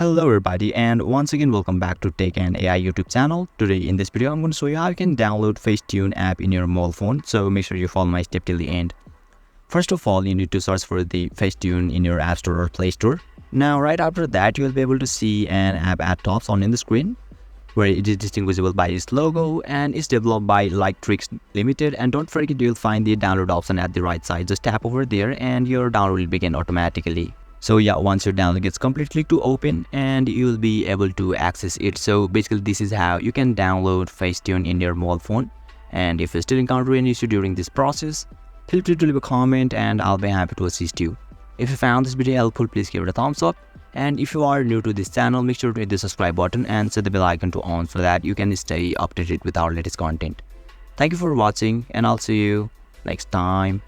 Hello everybody, and once again welcome back to Tech and AI YouTube channel. Today in this video I'm going to show you how you can download FaceTune app in your mobile phone, so make sure you follow my step till the end. First of all, you need to search for the FaceTune in your App Store or Play Store. Now right after that you will be able to see an app at top on in the screen where it is distinguishable by its logo and is developed by Tricks Limited. And don't forget, you'll find the download option at the right side. Just tap over there and your download will begin automatically. So yeah, once your download gets complete, click to open and you'll be able to access it. So basically this is how you can download FaceTune in your mobile phone. And if you still encounter any issue during this process, feel free to leave a comment and I'll be happy to assist you. If you found this video helpful, please give it a thumbs up. And if you are new to this channel, make sure to hit the subscribe button and set the bell icon to on so that you can stay updated with our latest content. Thank you for watching and I'll see you next time.